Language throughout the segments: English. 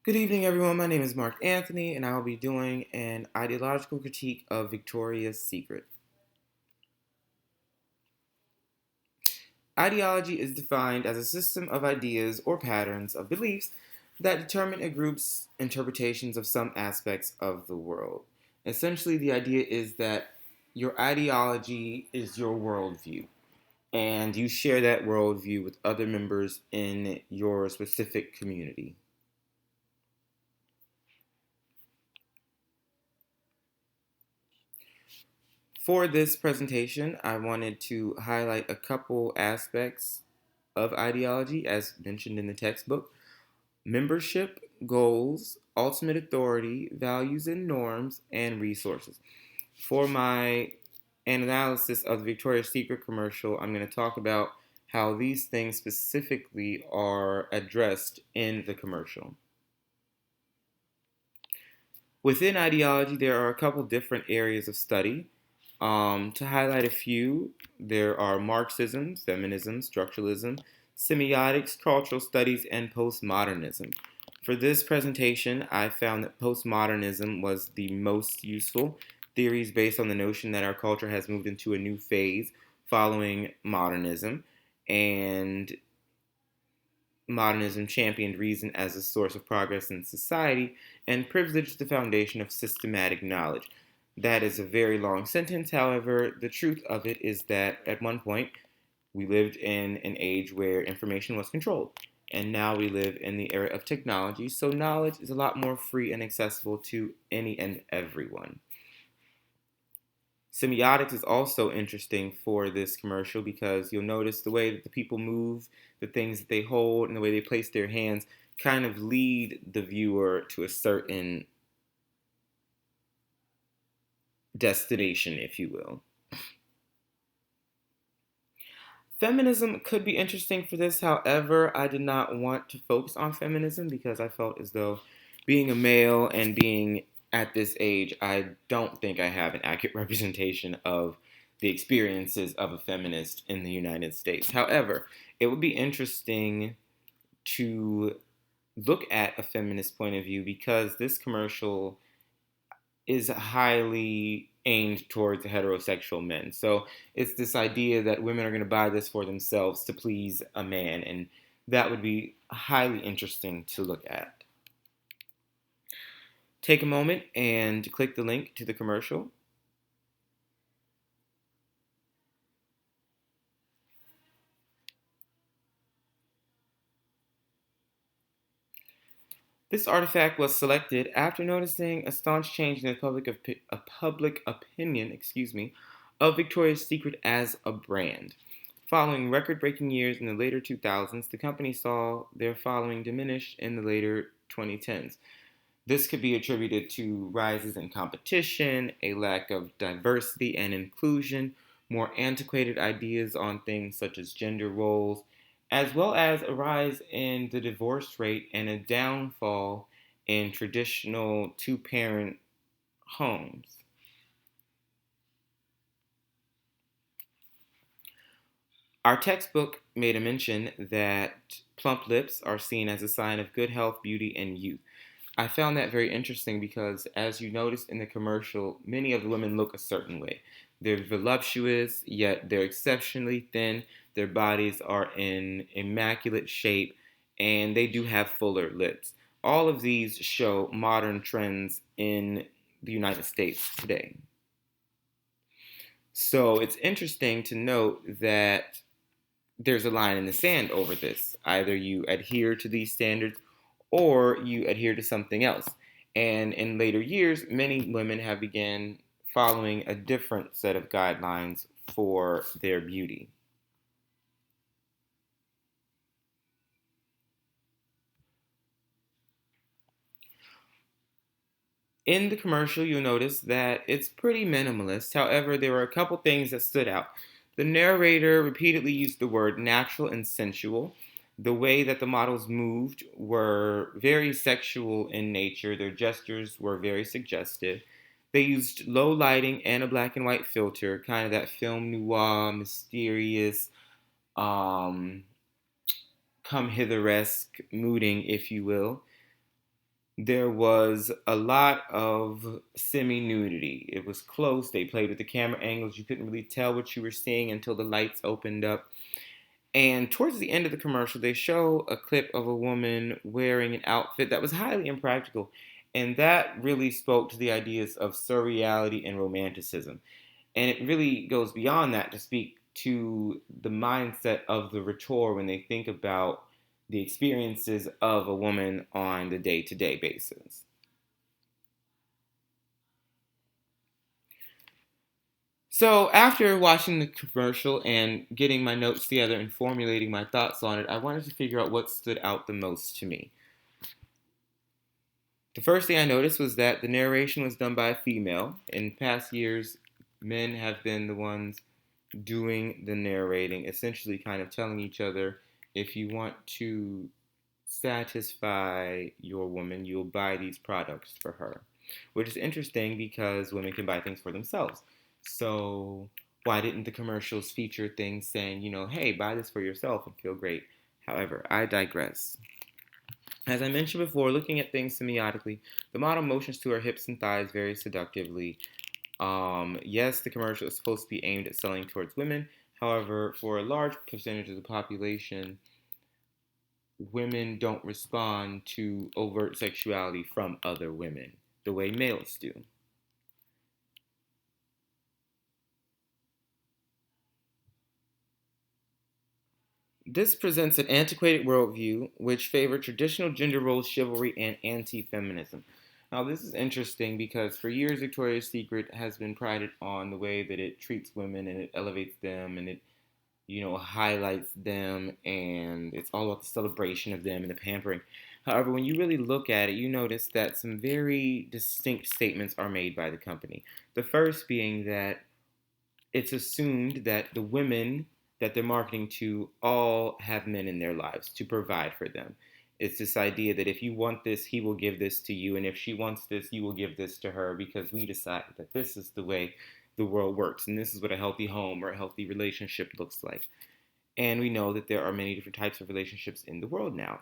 Good evening, everyone. My name is Mark Anthony, and I will be doing an ideological critique of Victoria's Secret. Ideology is defined as a system of ideas or patterns of beliefs that determine a group's interpretations of some aspects of the world. Essentially, the idea is that your ideology is your worldview, and you share that worldview with other members in your specific community. For this presentation, I wanted to highlight a couple aspects of ideology as mentioned in the textbook: membership, goals, ultimate authority, values and norms, and resources. For my analysis of the Victoria's Secret commercial, I'm going to talk about how these things specifically are addressed in the commercial. Within ideology, there are a couple different areas of study. To highlight a few, there are Marxism, feminism, structuralism, semiotics, cultural studies, and postmodernism. For this presentation, I found that postmodernism was the most useful. Theories based on the notion that our culture has moved into a new phase following modernism, and modernism championed reason as a source of progress in society and privileged the foundation of systematic knowledge. That is a very long sentence. However, the truth of it is that at one point we lived in an age where information was controlled. And now we live in the era of technology, so knowledge is a lot more free and accessible to any and everyone. Semiotics is also interesting for this commercial because you'll notice the way that the people move, the things that they hold, and the way they place their hands kind of lead the viewer to a certain destination, if you will. Feminism could be interesting for this. However, I did not want to focus on feminism because I felt as though being a male and being at this age, I don't think I have an accurate representation of the experiences of a feminist in the United States. However, it would be interesting to look at a feminist point of view because this commercial is highly aimed towards heterosexual men. So it's this idea that women are going to buy this for themselves to please a man, and that would be highly interesting to look at. Take a moment and click the link to the commercial. This artifact was selected after noticing a staunch change in the public opinion, of Victoria's Secret as a brand. Following record-breaking years in the later 2000s, the company saw their following diminish in the later 2010s. This could be attributed to rises in competition, a lack of diversity and inclusion, more antiquated ideas on things such as gender roles, as well as a rise in the divorce rate and a downfall in traditional two-parent homes. Our textbook made a mention that plump lips are seen as a sign of good health, beauty, and youth. I found that very interesting because, as you noticed in the commercial, many of the women look a certain way. They're voluptuous, yet they're exceptionally thin. Their bodies are in immaculate shape, and they do have fuller lips. All of these show modern trends in the United States today. So it's interesting to note that there's a line in the sand over this. Either you adhere to these standards or you adhere to something else. And in later years, many women have begun following a different set of guidelines for their beauty. In the commercial, you'll notice that it's pretty minimalist. However, there were a couple things that stood out. The narrator repeatedly used the word natural and sensual. The way that the models moved were very sexual in nature. Their gestures were very suggestive. They used low lighting and a black and white filter, kind of that film noir, mysterious, um, come hither-esque mooding, if you will. There was a lot of semi-nudity. It was close. They played with the camera angles. You couldn't really tell what you were seeing until the lights opened up. And towards the end of the commercial, they show a clip of a woman wearing an outfit that was highly impractical. And that really spoke to the ideas of surreality and romanticism. And it really goes beyond that to speak to the mindset of the rhetor when they think about the experiences of a woman on the day to day basis. So, after watching the commercial and getting my notes together and formulating my thoughts on it, I wanted to figure out what stood out the most to me. The first thing I noticed was that the narration was done by a female. In past years, men have been the ones doing the narrating, essentially kind of telling each other, if you want to satisfy your woman, you'll buy these products for her. Which is interesting because women can buy things for themselves. So why didn't the commercials feature things saying, hey, buy this for yourself and feel great? However, I digress. As I mentioned before, looking at things semiotically, the model motions to her hips and thighs very seductively. Yes, the commercial is supposed to be aimed at selling towards women. However, for a large percentage of the population, women don't respond to overt sexuality from other women the way males do. This presents an antiquated worldview which favored traditional gender roles, chivalry, and anti feminism. Now, this is interesting because for years, Victoria's Secret has been prided on the way that it treats women and it elevates them and it highlights them, and it's all about the celebration of them and the pampering. However, when you really look at it, you notice that some very distinct statements are made by the company. The first being that it's assumed that the women that they're marketing to all have men in their lives to provide for them. It's this idea that if you want this, he will give this to you, and if she wants this, you will give this to her because we decided that this is the way the world works, and this is what a healthy home or a healthy relationship looks like. And we know that there are many different types of relationships in the world now.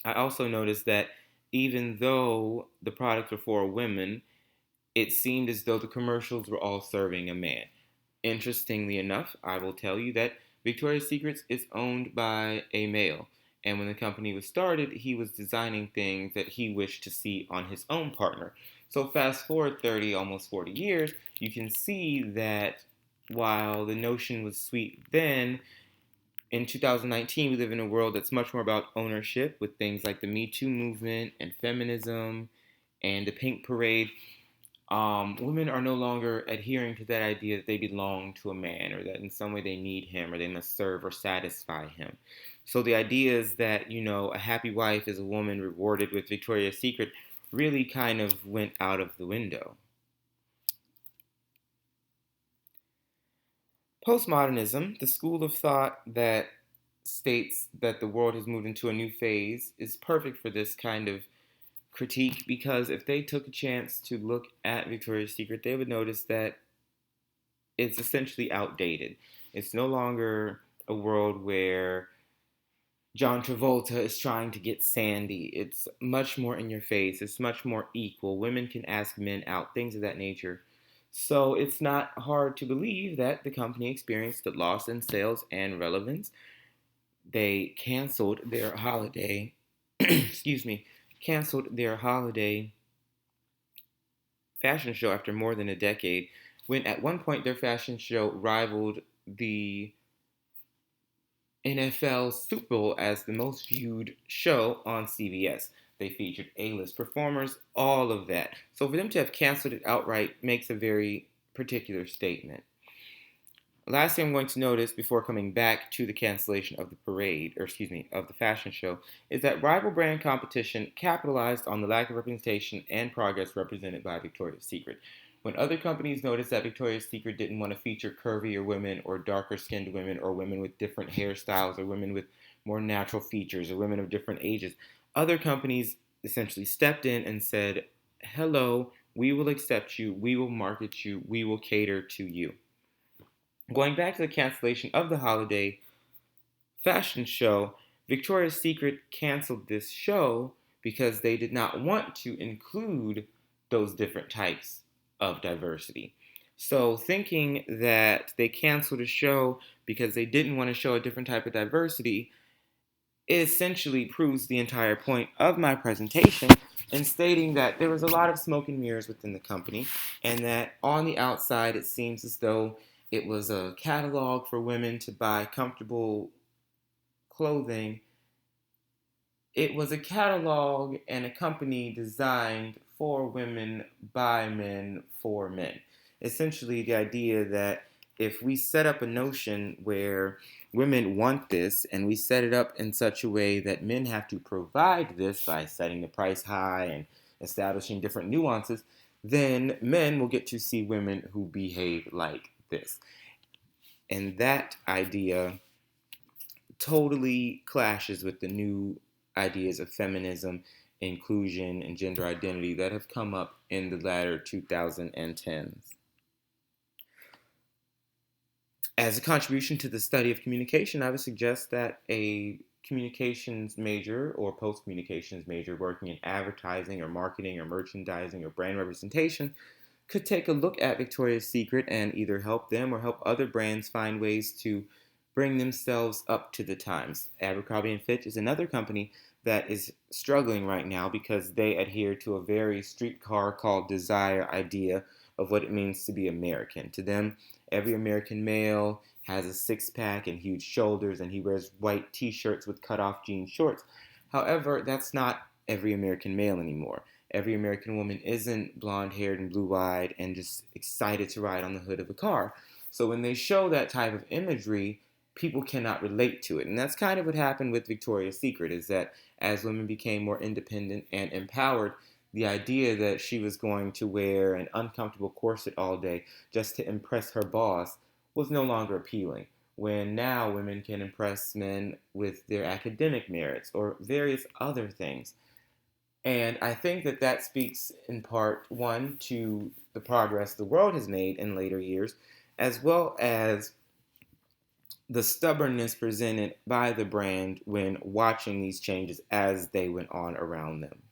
I also noticed that even though the products were for women, it seemed as though the commercials were all serving a man. Interestingly enough, I will tell you that Victoria's Secret is owned by a male. And when the company was started, he was designing things that he wished to see on his own partner. So fast forward 30, almost 40 years, you can see that while the notion was sweet then, in 2019, we live in a world that's much more about ownership with things like the Me Too movement and feminism and the Pink Parade. Women are no longer adhering to that idea that they belong to a man or that in some way they need him or they must serve or satisfy him. So the idea is that, a happy wife is a woman rewarded with Victoria's Secret really kind of went out of the window. Postmodernism, the school of thought that states that the world has moved into a new phase, is perfect for this kind of critique because if they took a chance to look at Victoria's Secret, they would notice that it's essentially outdated. It's no longer a world where John Travolta is trying to get Sandy. It's much more in your face. It's much more equal. Women can ask men out, things of that nature. So it's not hard to believe that the company experienced a loss in sales and relevance. They canceled their holiday, excuse me, canceled their holiday fashion show after more than a decade, when at one point their fashion show rivaled the NFL Super Bowl as the most viewed show on CBS. They featured A-list performers, all of that. So for them to have canceled it outright makes a very particular statement. Last thing I'm going to notice before coming back to the cancellation of the parade, or excuse me, of the fashion show, is that rival brand competition capitalized on the lack of representation and progress represented by Victoria's Secret. When other companies noticed that Victoria's Secret didn't want to feature curvier women or darker skinned women or women with different hairstyles or women with more natural features or women of different ages, other companies essentially stepped in and said, hello, we will accept you, we will market you, we will cater to you. Going back to the cancellation of the holiday fashion show, Victoria's Secret canceled this show because they did not want to include those different types of diversity. So, thinking that they canceled a show because they didn't want to show a different type of diversity essentially proves the entire point of my presentation in stating that there was a lot of smoke and mirrors within the company, and that on the outside it seems as though it was a catalog for women to buy comfortable clothing. It was a catalog and a company designed for women by men for men. Essentially, the idea that if we set up a notion where women want this and we set it up in such a way that men have to provide this by setting the price high and establishing different nuances, then men will get to see women who behave like this. And that idea totally clashes with the new ideas of feminism, inclusion, and gender identity that have come up in the latter 2010s. As a contribution to the study of communication, I would suggest that a communications major or post communications major working in advertising or marketing or merchandising or brand representation could take a look at Victoria's Secret and either help them or help other brands find ways to bring themselves up to the times. Abercrombie and Fitch is another company that is struggling right now because they adhere to a very streetcar called desire idea of what it means to be American. To them, every American male has a six-pack and huge shoulders, and he wears white t-shirts with cut-off jean shorts. However, that's not every American male anymore. Every American woman isn't blonde-haired and blue-eyed and just excited to ride on the hood of a car. So when they show that type of imagery, people cannot relate to it. And that's kind of what happened with Victoria's Secret, is that as women became more independent and empowered, the idea that she was going to wear an uncomfortable corset all day just to impress her boss was no longer appealing. When now women can impress men with their academic merits or various other things. And I think that that speaks in part, one, to the progress the world has made in later years, as well as the stubbornness presented by the brand when watching these changes as they went on around them.